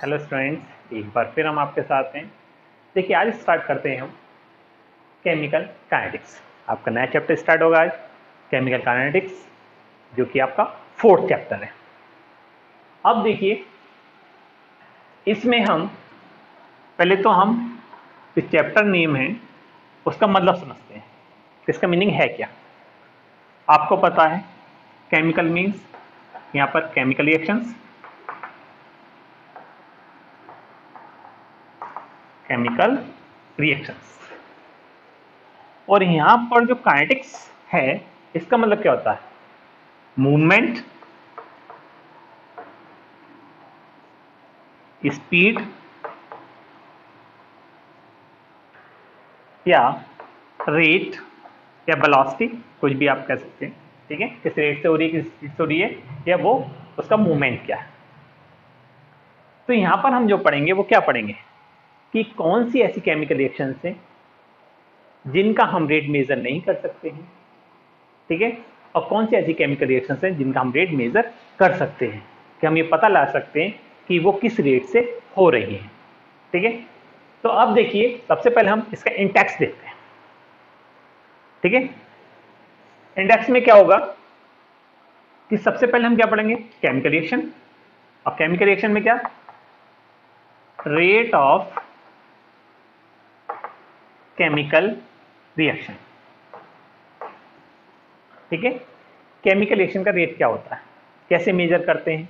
Hello students, एक बार फिर हम आपके साथ हैं। देखिए, आज स्टार्ट करते हैं हम केमिकल काइनेटिक्स। आपका नया चैप्टर स्टार्ट होगा आज, केमिकल काइनेटिक्स, जो कि आपका 4th चैप्टर है। अब देखिए, इसमें हम पहले तो हम जो चैप्टर नेम है उसका मतलब समझते हैं, इसका मीनिंग है क्या। आपको पता है केमिकल मीन्स यहाँ पर केमिकल रिएक्शंस, केमिकल रिएक्शंस, और यहां पर जो काइनेटिक्स है इसका मतलब क्या होता है, मूवमेंट, स्पीड या रेट या वेलोसिटी, कुछ भी आप कह सकते हैं। ठीक है, किस रेट से हो रही है, किस स्पीड से हो रही है, या वो उसका मूवमेंट क्या है। तो यहां पर हम जो पढ़ेंगे वो क्या पढ़ेंगे कि कौन सी ऐसी केमिकल रिएक्शन है जिनका हम रेट मेजर नहीं कर सकते हैं। ठीक है, और कौन सी ऐसी केमिकल रिएक्शन है जिनका हम रेट मेजर कर सकते हैं, कि हम ये पता ला सकते हैं कि वो किस रेट से हो रही है। ठीक है, तो अब देखिए, सबसे पहले हम इसका इंडेक्स देखते हैं। ठीक है, इंडेक्स में क्या होगा कि सबसे पहले हम क्या पढ़ेंगे, केमिकल रिएक्शन, और केमिकल रिएक्शन में क्या, रेट ऑफ केमिकल रिएक्शन। ठीक है, केमिकल रिएक्शन का रेट क्या होता है, कैसे मेजर करते हैं,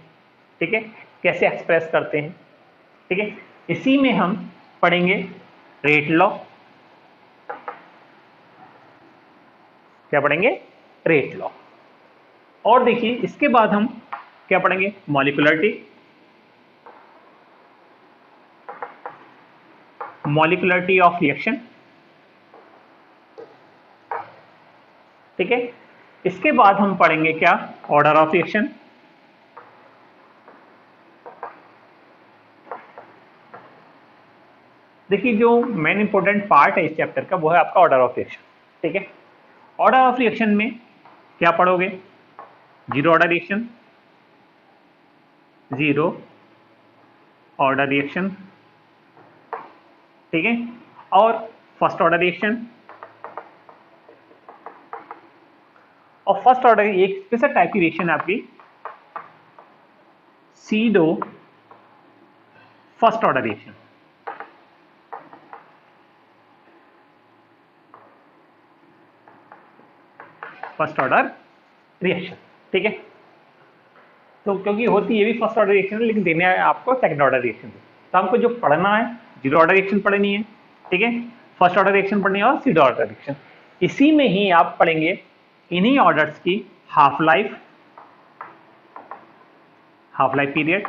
ठीक है, कैसे एक्सप्रेस करते हैं। ठीक है, इसी में हम पढ़ेंगे रेट लॉ। क्या पढ़ेंगे, रेट लॉ। और देखिए, इसके बाद हम क्या पढ़ेंगे, मॉलिक्यूलरिटी, मॉलिक्यूलरिटी ऑफ रिएक्शन। ठीक है, इसके बाद हम पढ़ेंगे क्या, ऑर्डर ऑफ रिएक्शन। देखिए, जो मेन इंपॉर्टेंट पार्ट है इस चैप्टर का वो है आपका ऑर्डर ऑफ रिएक्शन। ठीक है, ऑर्डर ऑफ रिएक्शन में क्या पढ़ोगे, zero order reaction, zero order reaction. ठीक है, और फर्स्ट ऑर्डर रिएक्शन। और फर्स्ट ऑर्डर एक स्पेशल टाइप की रिएक्शन है आपकी pseudo first order reaction. First order reaction. ठीक है, तो क्योंकि होती ये भी फर्स्ट ऑर्डर रिएक्शन है, लेकिन देने आपको सेकंड ऑर्डर रिएक्शन। तो हमको जो पढ़ना है, जीरो ऑर्डर रिएक्शन पढ़नी है, ठीक है, फर्स्ट ऑर्डर रिएक्शन पढ़नी है, और सीडो ऑर्डर रिएक्शन। इसी में ही आप पढ़ेंगे इन्हीं ऑर्डर्स की half life, half life period.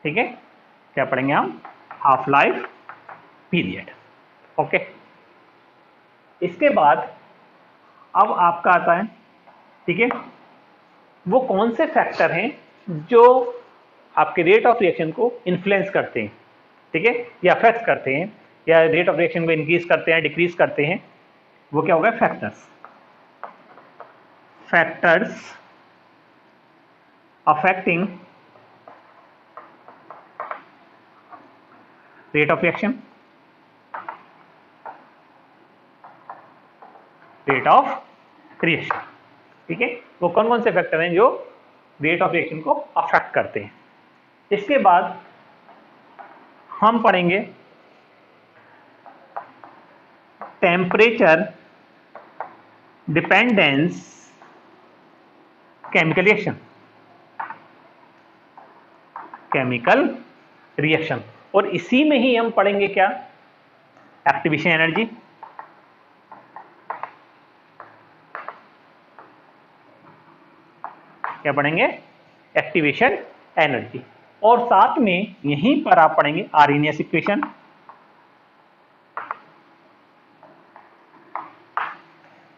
ठीक है, क्या पढ़ेंगे हम, हाफ लाइफ पीरियड। ओके, इसके बाद अब आपका आता है, ठीक है, वो कौन से फैक्टर हैं जो आपके रेट ऑफ रिएक्शन को इन्फ्लुएंस करते हैं, ठीक है, या अफेक्ट करते हैं, या रेट ऑफ रिएक्शन को इंक्रीज करते हैं, डिक्रीज करते हैं। वो क्या होगा, factors. Factors affecting rate of reaction, rate of reaction. ठीक है, वो कौन कौन से फैक्टर हैं जो रेट ऑफ रिएक्शन को अफेक्ट करते हैं। इसके बाद हम पढ़ेंगे temperature dependence chemical reaction, chemical reaction. और इसी में ही हम पढ़ेंगे क्या, एक्टिवेशन एनर्जी। क्या पढ़ेंगे, एक्टिवेशन एनर्जी। और साथ में यहीं पर आप पढ़ेंगे आर्हेनियस इक्वेशन।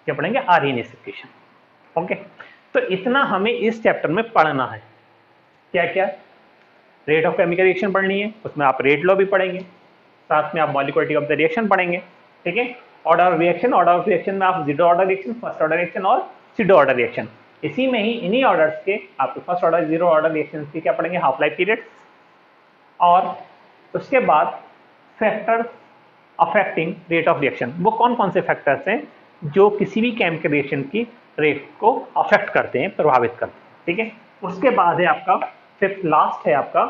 क्या पढ़ेंगे, आर्हेनियस इक्वेशन। ओके, तो इतना हमें इस चैप्टर में पढ़ना है। क्या क्या, रेट ऑफ केमिकल रिएक्शन पढ़नी है, उसमें आप रेट लॉ भी पढ़ेंगे, साथ में आप मॉलिक्यूलरिटी ऑफ द रिएक्शन पढ़ेंगे। ठीक है, order of reaction, order of reaction में आप zero order reaction, first order reaction और सीडो ऑर्डर रिएक्शन, इसी में ही इन्हीं ऑर्डर्स के आपके first order zero order reaction की क्या पढ़ेंगे, हाफ लाइफ पीरियड्स, और उसके बाद factors affecting rate of reaction. वो कौन कौन से फैक्टर्स हैं जो किसी भी केमिकल रिएक्शन की रेट को अफेक्ट करते हैं, प्रभावित करते हैं, ठीक है। उसके बाद है आपका फिफ्थ लास्ट है आपका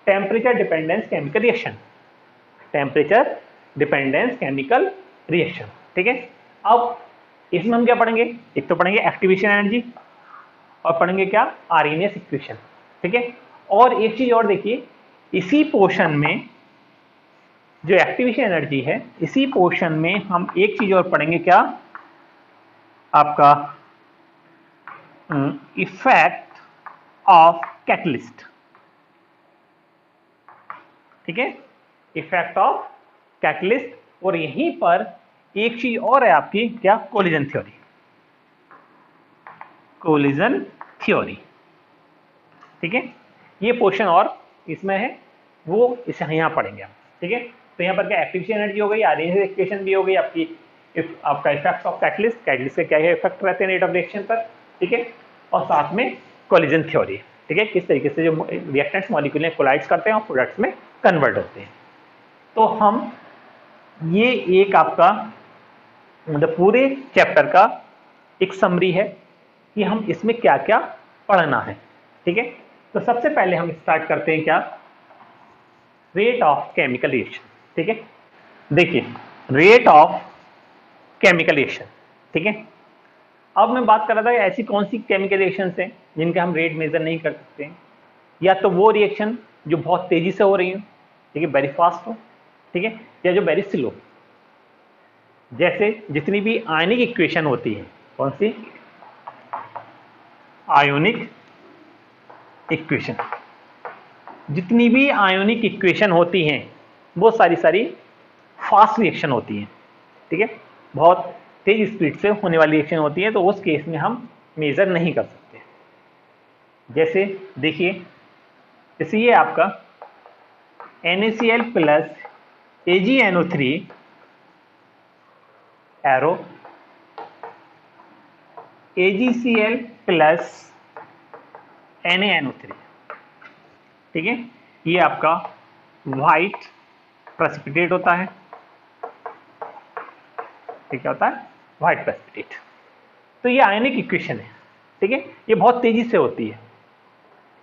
temperature dependence chemical reaction, temperature dependence chemical reaction, ठीक है। अब इसमें हम क्या पढ़ेंगे, एक तो पढ़ेंगे एक्टिवेशन एनर्जी और पढ़ेंगे क्या, आरएनएस इक्वेशन, ठीक है। और एक चीज और देखिए, इसी पोर्शन में जो एक्टिवेशन एनर्जी है, इसी पोर्शन में हम एक चीज और पढ़ेंगे, क्या, आपका इफेक्ट ऑफ कैटलिस्ट, ठीक है, इफेक्ट ऑफ कैटलिस्ट। और यहीं पर एक चीज और है आपकी, क्या, कोलिजन थ्योरी, कोलिजन थ्योरी, ठीक है। ये पोर्शन और इसमें है, वो इसे यहां पढ़ेंगे हम, ठीक है। तो यहाँ पर क्या एक्टिवेशन एनर्जी हो गई, आरएनएस इक्वेशन भी हो गई आपकी, आपका इफेक्ट ऑफ कैटलिस्ट, कैटलिस्ट के क्या है इफेक्ट रहते हैं रेट ऑफ रिएक्शन पर, ठीक है। और साथ में कोलिजन थ्योरी, ठीक है, किस तरीके से जो रिएक्टेंट्स मॉलिक्यूल कोलाइड्स करते हैं और प्रोडक्ट्स में कन्वर्ट होते हैं। तो हम ये एक आपका मतलब पूरे चैप्टर का एक समरी है कि हम इसमें क्या क्या पढ़ना है, ठीक है। तो सबसे पहले हम स्टार्ट करते हैं क्या, रेट ऑफ केमिकल रिएक्शन, ठीक है। देखिए रेट ऑफ केमिकल रिएक्शन, ठीक है। अब मैं बात कर रहा था ऐसी कौन सी केमिकल रिएक्शंस हैं जिनके हम रेट मेजर नहीं कर सकते हैं, या तो वो रिएक्शन जो बहुत तेजी से हो रही हो, ठीक है, वेरी फास्ट हो, ठीक है, या जो वेरी स्लो, जैसे जितनी भी आयनिक इक्वेशन होती है, कौन सी, आयोनिक इक्वेशन, जितनी भी आयोनिक इक्वेशन होती हैं वो सारी फास्ट रिएक्शन होती हैं, ठीक है, बहुत तेज स्पीड से होने वाली रिएक्शन होती है, तो उस केस में हम मेजर नहीं कर सकते। जैसे देखिए, जैसे ये आपका NaCl plus AgNO3 arrow AgCl plus NaNO3, ठीक है, ये आपका व्हाइट प्रेसिपिटेट होता है, ठीक है, होता है व्हाइट प्रेसिपिटेट। तो ये आयनिक इक्वेशन है, ठीक है, ये बहुत तेजी से होती है।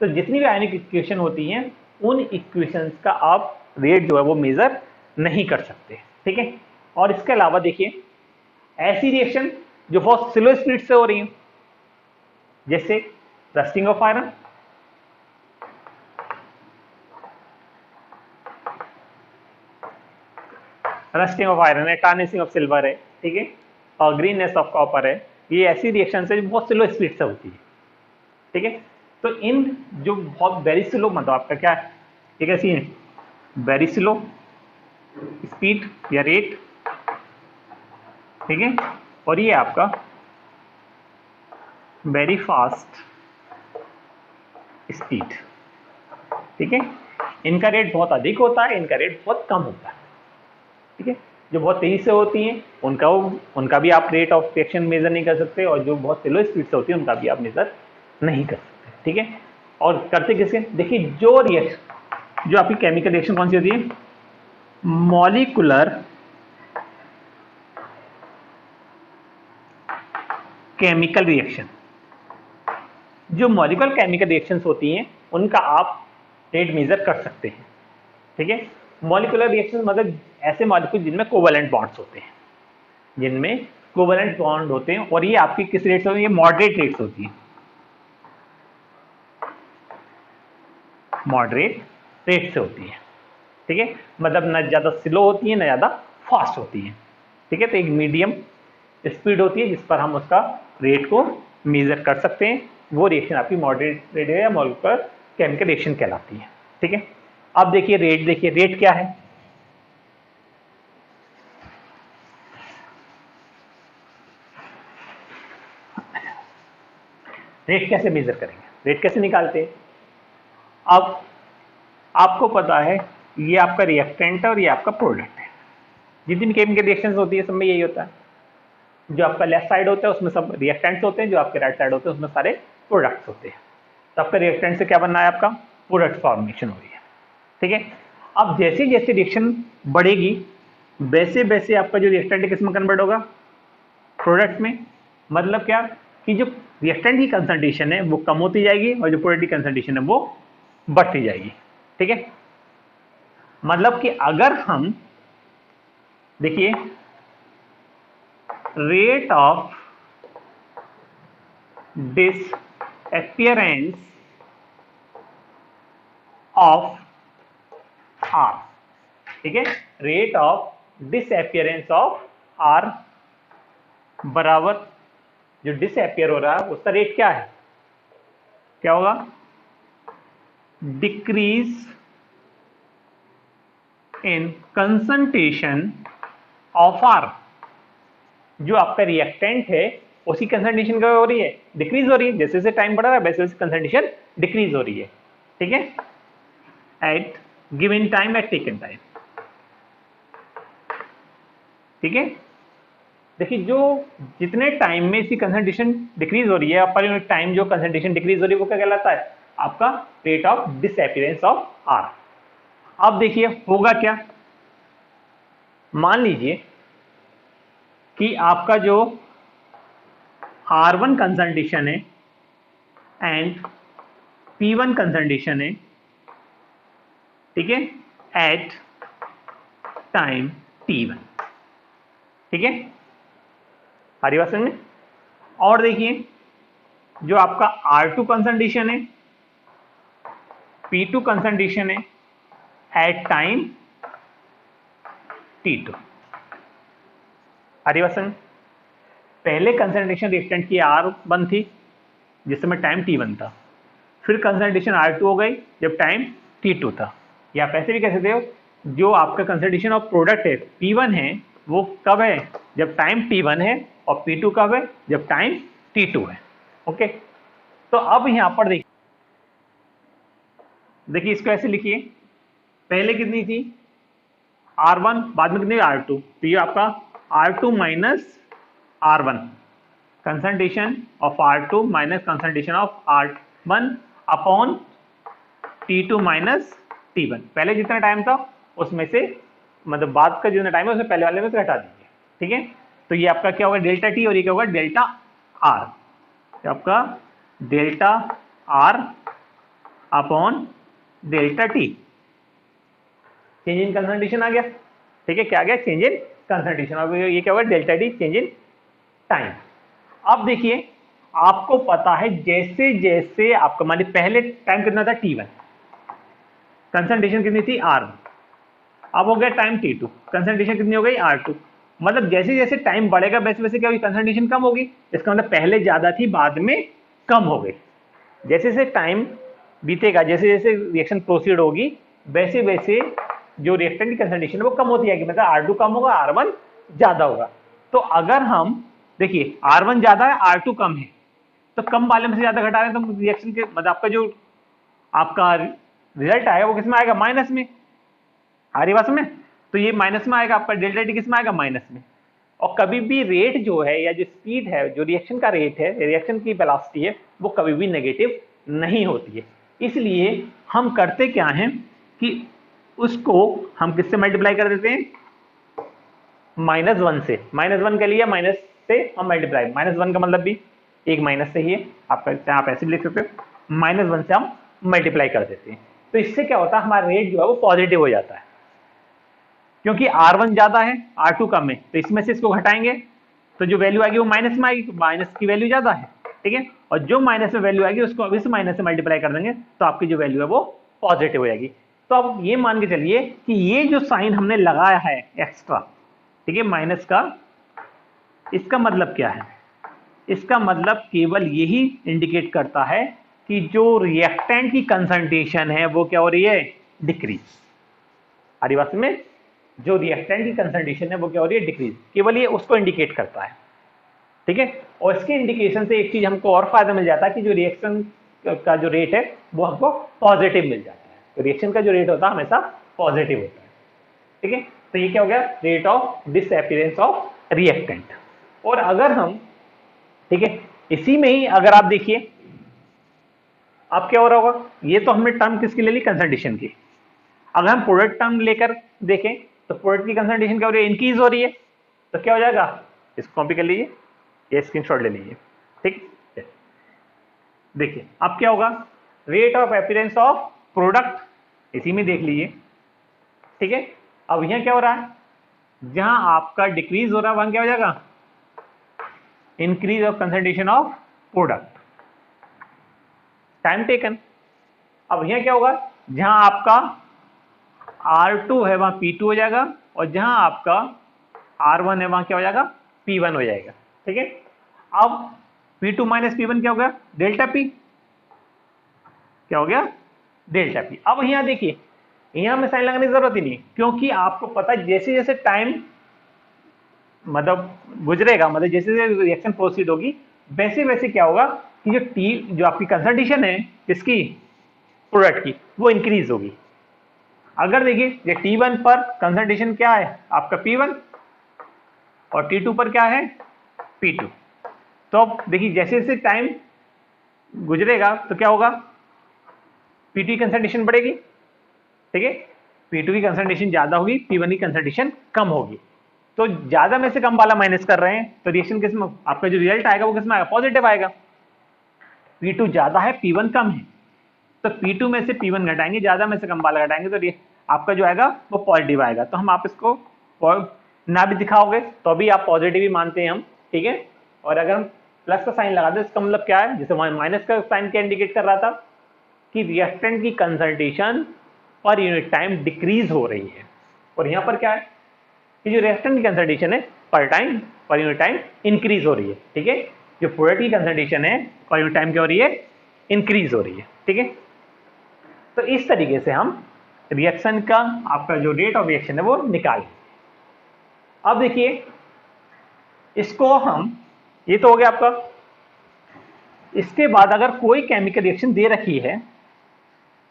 तो जितनी भी आयनिक इक्वेशन होती हैं उन इक्वेशंस का आप रेट जो है वो मेजर नहीं कर सकते, ठीक है। और इसके अलावा देखिए ऐसी रिएक्शन जो बहुत स्लो स्पीड से हो रही है, जैसे rusting of iron, rusting of iron है, टार्निशिंग ऑफ सिल्वर है, ठीक है, और ग्रीननेस ऑफ कॉपर है, ये ऐसी रिएक्शन है जो बहुत स्लो स्पीड से होती है, ठीक है। तो इन जो बहुत वेरी स्लो, मतलब आपका क्या है, ये कैसी है, वेरी स्लो स्पीड या रेट, ठीक है, और ये आपका वेरी फास्ट स्पीड, ठीक है। इनका रेट बहुत अधिक होता है, इनका रेट बहुत कम होता है, ठीक है। जो बहुत तेजी से होती हैं उनका भी आप रेट ऑफ रिएक्शन मेजर नहीं कर सकते, और जो बहुत स्लो स्पीड से होती है उनका भी आप मेजर नहीं कर सकते, ठीक है। और करते किसके, देखिए जो रिएक्शन, जो आपकी केमिकल रिएक्शन कौन सी होती है, मॉलिक्यूलर केमिकल रिएक्शन, जो मॉलिक्यूलर केमिकल रिएक्शंस होती हैं उनका आप रेट मेजर कर सकते हैं, ठीक है। मॉलिक्यूलर रिएक्शन मतलब ऐसे मॉलिक्यूल जिनमें कोवैलेंट बॉन्ड्स होते हैं, जिनमें कोवैलेंट बॉन्ड होते हैं, और ये आपकी किस रेट से होती है, मॉडरेट रेट से होती है, मॉडरेट रेट से होती है, ठीक है, मतलब न ज़्यादा स्लो होती है न ज़्यादा फास्ट होती है, ठीक है। तो एक मीडियम स्पीड होती है जिस पर हम उसका रेट को मेजर कर सकते हैं, वो रिएक्शन आपकी मॉडरेट रेट या मॉलिक्यूलर केमिकल रिएक्शन कहलाती है, ठीक है। अब देखिए रेट क्या है, रेट कैसे मेजर करेंगे, रेट कैसे निकालते हैं। अब आपको पता है ये आपका रिएक्टेंट है और ये आपका प्रोडक्ट है, जितनी केमिकल रिएक्शंस होती है सब में यही होता है, जो आपका लेफ्ट साइड होता है उसमें सब रिएक्टेंट्स होते हैं, जो आपके राइट साइड होते हैं उसमें सारे प्रोडक्ट्स होते हैं। तो आपका रिएक्टेंट से क्या बनना है, आपका प्रोडक्ट फॉर्मेशन हो रही है। ठीक है, अब जैसे जैसे रिएक्शन बढ़ेगी वैसे वैसे आपका जो रिएक्टेंट किस में कन्वर्ट होगा, प्रोडक्ट में। मतलब क्या कि जो रिएक्टेंट की कंसंट्रेशन है वो कम होती जाएगी और जो प्रोडक्ट की कंसंट्रेशन है वो बढ़ती जाएगी। ठीक है, मतलब कि अगर हम देखिए rate of disappearance of R, ठीक है, rate of disappearance of R बराबर जो डिसअपियर हो रहा है उसका रेट क्या है, क्या होगा, decrease in concentration of R. जो आपका रिएक्टेंट है उसकी कंसंट्रेशन क्या हो रही है, डिक्रीज हो रही है। जैसे जैसे टाइम बढ़ रहा है वैसे वैसे कंसंट्रेशन डिक्रीज हो रही है। ठीक है, at given time, at taken time. ठीक है, देखिए जो जितने टाइम में इसकी कंसंट्रेशन डिक्रीज हो रही है, पर यूनिट टाइम जो कंसंट्रेशन डिक्रीज हो रही है वो क्या कहलाता है, आपका rate of disappearance of R. अब देखिए होगा क्या, मान लीजिए कि आपका जो R1 कंसंट्रेशन है एंड P1 कंसंट्रेशन है, ठीक है, एट टाइम T1। ठीक है, हरी बात समझ में। और देखिए जो आपका R2 कंसंट्रेशन है, P2 कंसंट्रेशन है एट टाइम T2। हरी बात समझ। पहले कंसंट्रेशन रिएक्टेंट की R1 थी जिस समय टाइम T1 था, फिर कंसंट्रेशन R2 हो गई जब टाइम T2 था। या आप ऐसे भी कह सकते हो जो आपका कंसंट्रेशन ऑफ प्रोडक्ट है P1 है वो कब है, जब टाइम T1 है, और P2 कब है, जब टाइम T2 है। ओके, तो अब यहां पर देखिए इसको ऐसे लिखिए, पहले कितनी थी R1, बाद में कितनी R2, तो ये आपका R2 minus R1, concentration of R2 minus concentration of R1 upon T2 minus T1। पहले जितना टाइम था उसमें से, मतलब बाद का जितना टाइम है उसमें पहले वाले में से घटा दीजिए। ठीक है, तो ये आपका क्या होगा डेल्टा टी, और ये क्या होगा डेल्टा आर। तो आपका delta r upon delta t, change in concentration आ गया। ठीक है, क्या आ गया, चेंज इन कंसंट्रेशन। अब ये क्या होगा delta t, change in time. अब देखिए आपको पता है जैसे जैसे आपका मान लीजिए पहले टाइम कितना था T1, कंसंट्रेशन कितनी थी R1, अब हो गया टाइम T2, कंसंट्रेशन कितनी हो गई R2। मतलब जैसे जैसे टाइम बढ़ेगा वैसे वैसे क्या होगी, कंसंट्रेशन कम होगी। इसका मतलब पहले ज्यादा थी बाद में कम हो गई। जैसे जैसे टाइम बीतेगा, जैसे जैसे रिएक्शन प्रोसीड होगी वैसे वैसे जो रिएक्टेंट की कंसंट्रेशन है वो कम होती जाएगी, मतलब R2 कम होगा R1 ज्यादा होगा। तो अगर हम देखिए R1 ज्यादा है R2 कम है, तो कम वाले में से ज्यादा घटा रहे हैं तो रिएक्शन के मतलब आपका जो आपका रिजल्ट आएगा वो किसमें आएगा, माइनस में। आ रही बात में, तो ये माइनस में आएगा आपका, डेल्टा टी किसमें आएगा, माइनस में। और कभी भी रेट जो है या जो स्पीड है, जो रिएक्शन का रेट है, रिएक्शन की वेलोसिटी है, वो कभी भी नेगेटिव नहीं होती है। इसलिए हम करते क्या हैं कि उसको हम किससे मल्टीप्लाई कर देते हैं, -1 से। -1 के लिए माइनस से हम मल्टीप्लाई, -1 का मतलब भी एक माइनस से ही है, आप ऐसे भी लिख सकते हो, -1 से हम मल्टीप्लाई कर देते हैं। तो इससे क्या होता है, हमारा रेट जो है वो पॉजिटिव हो जाता है, क्योंकि R1 ज्यादा है R2 कम है, तो इसमें से इसको घटाएंगे तो जो वैल्यू आएगी वो माइनस में आएगी, माइनस की वैल्यू ज्यादा है। ठीक है, और जो माइनस में वैल्यू आएगी उसको अभी से माइनस से मल्टीप्लाई कर देंगे तो आपकी जो वैल्यू है वो पॉजिटिव हो जाएगी। तो अब ये मान के चलिए कि ये जो साइन हमने लगाया है एक्स्ट्रा, ठीक है, माइनस का, इसका मतलब क्या है, इसका मतलब केवल यही इंडिकेट करता है कि जो रिएक्टेंट की कंसंट्रेशन है वो क्या हो रही है, डिक्रीज। हमारी बात में जो रिएक्टेंट की कंसंट्रेशन है वो क्या हो रही है, डिक्रीज। केवल ये उसको इंडिकेट करता है। ठीक है, और इसके इंडिकेशन से एक चीज हमको और फायदा मिल जाता है कि जो रिएक्शन का जो रेट है वो हमको पॉजिटिव मिल जाता है। तो रिएक्शन का जो रेट होता है हमेशा पॉजिटिव होता है। ठीक है, तो ये क्या हो गया, rate of disappearance of reactant. और अगर हम, ठीक है, इसी में ही अगर आप देखिए अब क्या हो रहा होगा, ये तो हमने टर्म किसकी ले ली, कंसंट्रेशन की। अगर हम प्रोडक्ट टर्म लेकर देखें तो प्रोडक्ट की कंसंट्रेशन क्या हो रही है, इंक्रीज हो रही है। तो क्या हो जाएगा, इसको कॉपी कर लीजिए, ये स्क्रीनशॉट ले लीजिए, ठीक। देखिए अब क्या होगा, rate of appearance of product इसी में देख लीजिए, ठीक है। अब यहाँ क्या हो रहा है, जहां आपका डिक्रीज हो रहा है वहां क्या हो जाएगा, increase of concentration of product, time taken. अब यहाँ क्या होगा, जहां आपका R2 है वहां P2 हो जाएगा, और जहां आपका R1 है वहां क्या हो जाएगा, P1 हो जाएगा, ठीक है। अब P2 माइनस P1 क्या हो गया, डेल्टा P, क्या हो गया, डेल्टा P। अब यहाँ देखिए, यहाँ में साइन लगाने की जरूरत ही नहीं, क्योंकि आपको पता है जैसे जैसे टाइम मतलब गुजरेगा, मतलब जैसे जैसे रिएक्शन प्रोसीड होगी, वैसे वैसे क्या होगा कि जो आपकी कंसंट्रेशन है इसकी प्रोडक्ट की, वो इंक्रीज होगी। अगर देखिए ये T1 पर कंसंट्रेशन क्या है आपका P1, और T2 पर क्या है P2। तो अब देखिए जैसे जैसे टाइम गुजरेगा तो क्या होगा, P2 की कंसंट्रेशन बढ़ेगी, ठीक है, P2 की कंसंट्रेशन ज्यादा होगी, P1 की कंसंट्रेशन कम होगी। तो ज्यादा में से कम वाला माइनस कर रहे हैं, तो रिएक्शन किस में, आपका जो रिजल्ट आएगा वो किस में आएगा, पॉजिटिव आएगा। P2 ज्यादा है P1 कम है, तो P2 में से P1 घटाएंगे, ज्यादा में से कम वाला घटाएंगे, तो आपका जो आएगा वो पॉजिटिव आएगा। तो हम आप इसको ना भी दिखाओगे तो भी आप पॉजिटिव ही मानते हैं हम, ठीक है। और अगर हम प्लस का साइन लगा दें इसका मतलब क्या है, जैसे माइनस का साइन क्या इंडिकेट कर रहा था कि रिएक्टेंट की कंसंट्रेशन पर यूनिट टाइम डिक्रीज हो रही है, और यहाँ पर क्या है कि जो रिएक्टेंट की कंसंट्रेशन है पर यूनिट टाइम इंक्रीज हो रही है, ठीक है। जो प्रोडक्ट की कंसंट्रेशन है पर यूनिट टाइम क्या हो रही है, इंक्रीज हो रही है, ठीक है। तो इस तरीके से हम रिएक्शन का आपका जो रेट ऑफ रिएक्शन है वो निकालें। अब देखिए इसको हम, ये तो हो गया आपका। इसके बाद अगर कोई केमिकल रिएक्शन दे रखी है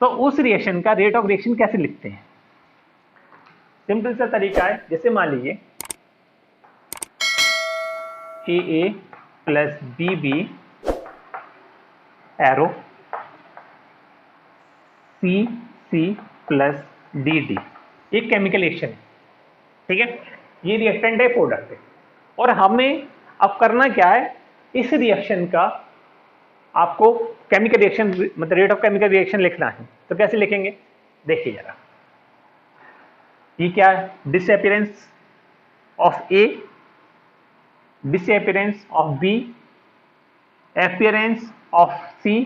तो उस रिएक्शन का रेट ऑफ रिएक्शन कैसे लिखते हैं। सिंपल सा तरीका है, जैसे मान लीजिए AA plus BB arrow CC plus DD, एक केमिकल रिएक्शन है, ठीक है। ये रिएक्टेंट है, प्रोडक्ट है, और हमें अब करना क्या है, इस रिएक्शन का आपको केमिकल रिएक्शन मतलब रेट ऑफ केमिकल रिएक्शन लिखना है। तो कैसे लिखेंगे, देखिए जरा, ये क्या है, disappearance of A, disappearance of B, appearance of C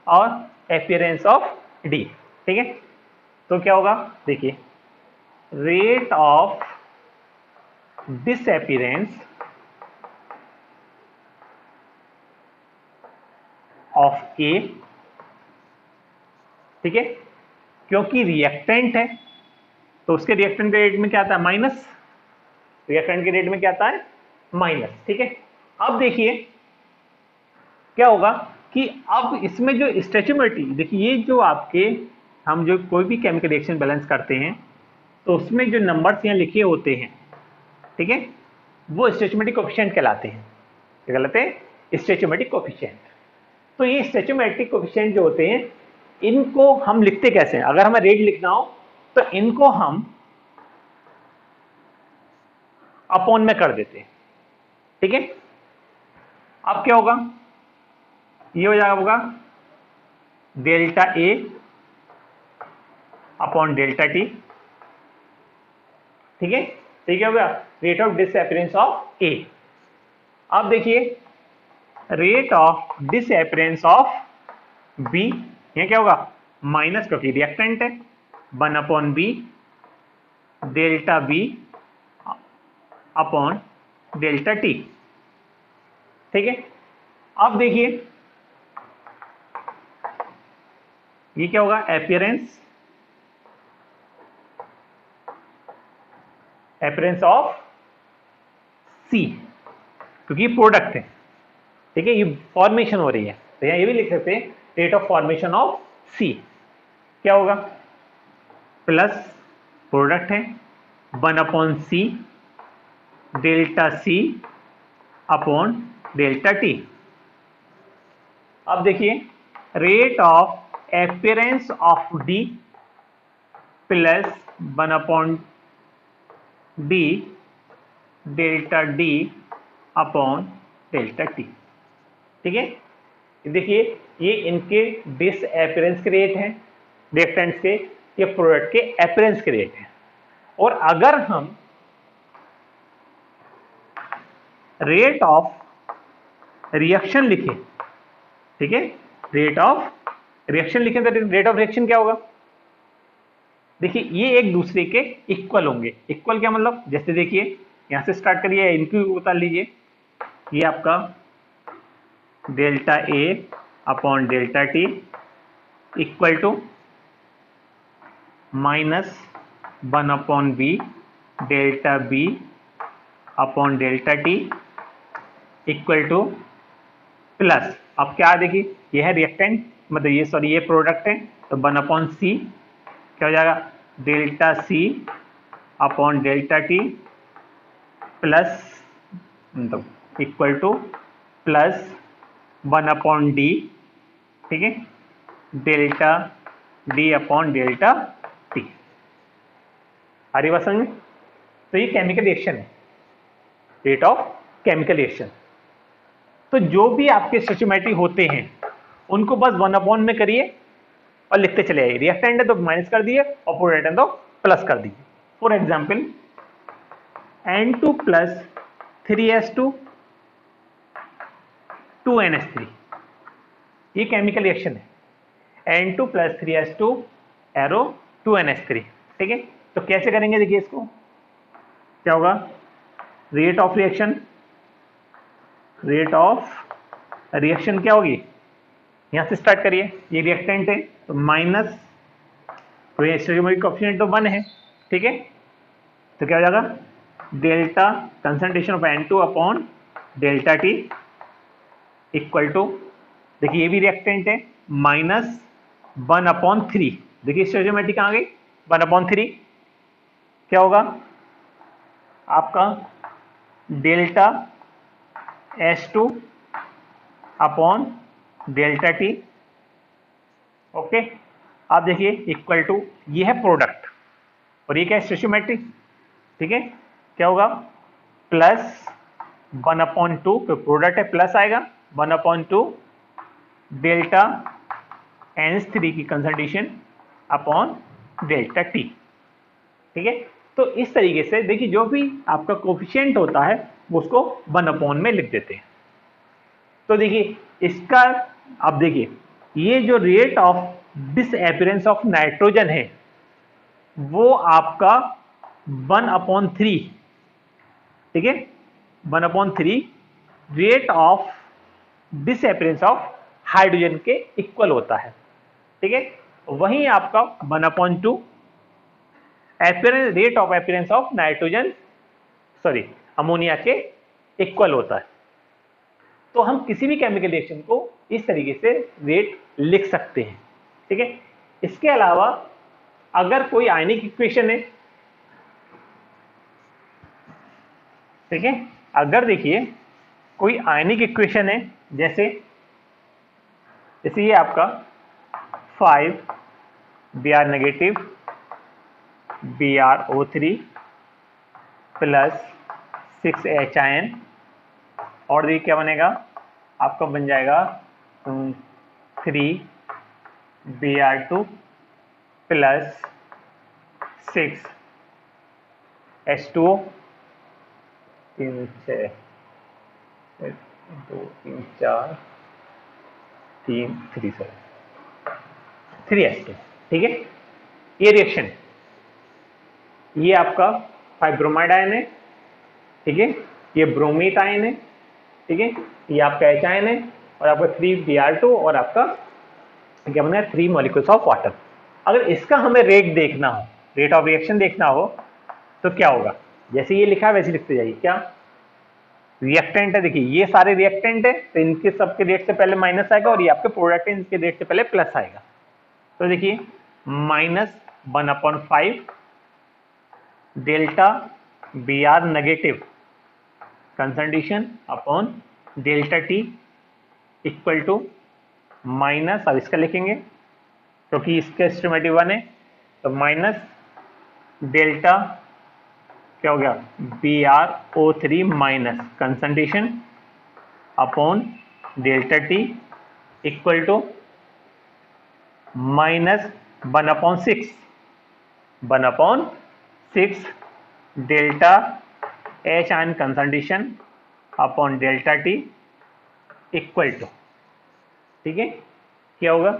और अपीयरेंस ऑफ D, ठीक है। तो क्या होगा, देखिए rate of disappearance of A, ठीक है, क्योंकि रिएक्टेंट है तो उसके रिएक्टेंट के रेट में क्या आता है, माइनस, रिएक्टेंट के रेट में क्या आता है, माइनस, ठीक है। अब देखिए क्या होगा कि अब इसमें जो स्टोइचियोमेट्री, देखिए ये जो आपके हम जो कोई भी केमिकल रिएक्शन बैलेंस करते हैं तो उसमें जो नंबर्स यहाँ लिखे होते हैं, ठीक है, वो स्टोइचियोमेट्रिक कोएफिशिएंट कहलाते हैं। क्या कहलाते हैं, स्टोइचियोमेट्रिक कोएफिशिएंट। तो ये स्टोइचियोमेट्रिक कोएफिशिएंट जो होते हैं इनको हम लिखते कैसे हैं, अगर हमें रेट लिखना हो तो इनको हम अपॉन में कर देते हैं, ठीक है। अब क्या होगा, ये हो जाएगा delta A upon delta T, ठीक है। तो क्या होगा, rate of disappearance of A। अब देखिए rate of disappearance of B, ये क्या होगा, माइनस, क्योंकि रिएक्टेंट है, 1 upon B delta B upon delta T, ठीक है। अब देखिए ये क्या होगा, अपीयरेंस ऑफ C, क्योंकि प्रोडक्ट है, ठीक है, ये फॉर्मेशन हो रही है, तो यहाँ ये भी लिख सकते हैं rate of formation of C। क्या होगा, प्लस प्रोडक्ट है 1 upon C delta C upon delta T. अब देखिए rate of appearance of D plus 1 upon D delta D upon delta T. ठीक है, देखिए ये इनके डिसअपीयरेंस के रेट हैं रिएक्टेंट्स के, ये प्रोडक्ट के अपीयरेंस के रेट हैं। और अगर हम रेट ऑफ रिएक्शन लिखें, ठीक है, रेट ऑफ रिएक्शन लिखें तो रेट ऑफ रिएक्शन क्या होगा? देखिए ये एक दूसरे के इक्वल होंगे। इक्वल क्या मतलब, जैसे देखिए यहां से स्टार्ट करिए, इनको उतार लीजिए, ये आपका delta A upon delta T equal to minus 1 upon B delta B upon delta T equal to plus, अब क्या देखिए यह है रिएक्टेंट, मतलब ये सॉरी ये प्रोडक्ट है, तो 1 अपॉन सी क्या हो जाएगा, delta C upon delta t plus मतलब equal to plus 1 upon D, ठीक है, delta D upon delta t. आ रही बात समझ में? तो ये केमिकल रिएक्शन है, रेट ऑफ केमिकल रिएक्शन। तो जो भी आपके स्टोइचियोमेट्री होते हैं उनको बस 1 अपॉन में करिए और लिखते चले आइए। रिएक्टेंट है तो माइनस कर दिए और प्रोडक्ट है तो प्लस कर दीजिए। For example N2 plus 3S2 2NH3, ये केमिकल रिएक्शन है। N2 plus 3S2 arrow 2NH3, ठीक है। तो कैसे करेंगे देखिए, इसको क्या होगा, rate of reaction, rate of reaction क्या होगी, यहां से स्टार्ट करिए, ये रिएक्टेंट है तो माइनस, तो ये स्टोइचियोमेट्रिक कोएफिशिएंट तो 1 है, ठीक है, तो क्या हो जाएगा delta concentration of N2 upon delta T equal to, देखिए ये भी रिएक्टेंट है, माइनस 1 अपॉन 3, देखिए स्टोइचियोमेट्री कहां गई, 1 अपॉन 3 क्या होगा आपका delta S2 upon delta T. Okay, आप देखिए इक्वल टू, ये है प्रोडक्ट और ये क्या है स्टोइचियोमेट्री, ठीक है, क्या होगा प्लस 1 अपॉन 2, प्रोडक्ट है प्लस आएगा 1 अपॉन 2 डेल्टा NH3 की कंसंट्रेशन अपॉन डेल्टा टी, ठीक है। तो इस तरीके से देखिए जो भी आपका कोफिशिएंट होता है वो उसको 1 अपॉन में लिख देते हैं। तो देखिए इसका, अब देखिए ये जो rate of disappearance of nitrogen है वो आपका 1 अपॉन 3, ठीक है, 1 upon 3 rate of disappearance of hydrogen के इक्वल होता है, ठीक है। वहीं आपका 1 upon 2 appearance, rate of appearance of nitrogen sorry ammonia के इक्वल होता है। तो हम किसी भी केमिकल रिएक्शन को इस तरीके से रेट लिख सकते हैं, ठीक है। इसके अलावा अगर कोई आयनिक इक्वेशन है, ठीक है, अगर देखिए कोई आयनिक इक्वेशन है, जैसे ये आपका 5 Br negative BrO3 plus 6Hin, और देखिए क्या बनेगा आपका, बन जाएगा 3 Br2 प्लस 6 H2O, 3 6 2 3 4 3 3 7 3H2, ठीक है। ये रिएक्शन है, ये आपका 5 ब्रोमाइड आयन है, ठीक है, ये ब्रोमीट आयन है, ठीक है, ये आपका H आयन है, और आपका 3 Br2 और आपका क्या बन गया 3 मॉलिक्यूल्स ऑफ वाटर। अगर इसका हमें रेट देखना हो, रेट ऑफ रिएक्शन देखना हो, तो क्या होगा, जैसे ये लिखा है वैसे लिखते जाइए। क्या रिएक्टेंट है, देखिए ये सारे रिएक्टेंट है तो इनके सबके रेट से पहले माइनस आएगा, और ये आपके प्रोडक्ट है इनके रेट से पहले प्लस आएगा। तो देखिए minus 1 upon 5 delta Br negative concentration upon delta T equal to minus, अब इसका लिखेंगे क्योंकि इसका एस्टिमेटिव 1 है, तो माइनस डेल्टा क्या हो गया BrO3 minus concentration upon delta T equal to minus 1/6 delta H ion concentration upon delta T equal to, ठीक है, क्या होगा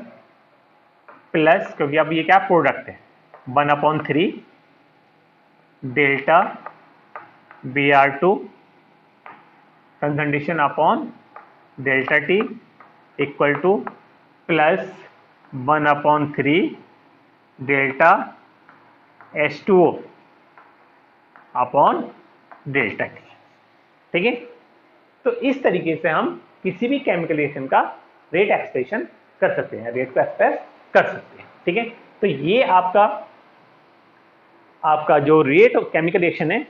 प्लस, क्योंकि अब ये क्या प्रोडक्ट है, 1/3 delta Br2 concentration upon delta T equal to plus 1/3 delta H2O upon delta T, ठीक है। तो इस तरीके से हम किसी भी केमिकल रिएक्शन का रेट एक्सप्रेशन कर सकते हैं, रेट को एक्सप्रेस कर सकते हैं, ठीक है। तो ये आपका जो रेट केमिकल रिएक्शन है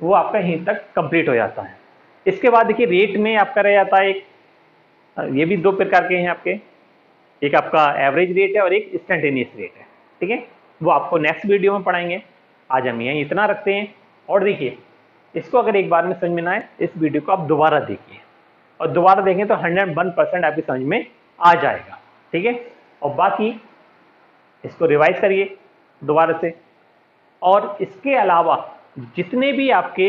वो आपका यहीं तक कंप्लीट हो जाता है। इसके बाद देखिए रेट में आपका रह जाता है एक, ये भी 2 प्रकार के हैं आपके, एक आपका एवरेज रेट है और एक इंस्टेंटेनियस रेट है, ठीक है। वो आपको नेक्स्ट वीडियो में पढ़ाएंगे। आज हम यहीं इतना रखते हैं। और देखिए इसको अगर एक बार में समझ में ना आए, इस वीडियो को आप दोबारा देखिए और दोबारा देखें तो 101% आपकी समझ में आ जाएगा, ठीक है। और बाकी इसको रिवाइज करिए दोबारा से, और इसके अलावा जितने भी आपके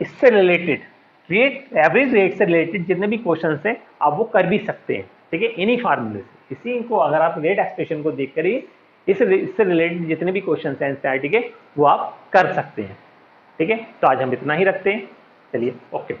इससे रिलेटेड रेट, एवरेज रेट से रिलेटेड जितने भी क्वेश्चन हैं आप वो कर भी सकते हैं, ठीक है, इन्हीं फार्मूले से। इसी को अगर आप रेट एक्सप्रेशन को देख कर ही इससे रिलेटेड जितने भी क्वेश्चन हैं एनसीईआरटी के वो आप कर सकते हैं, ठीक है। तो आज हम इतना ही रखते हैं, चलिए ओके।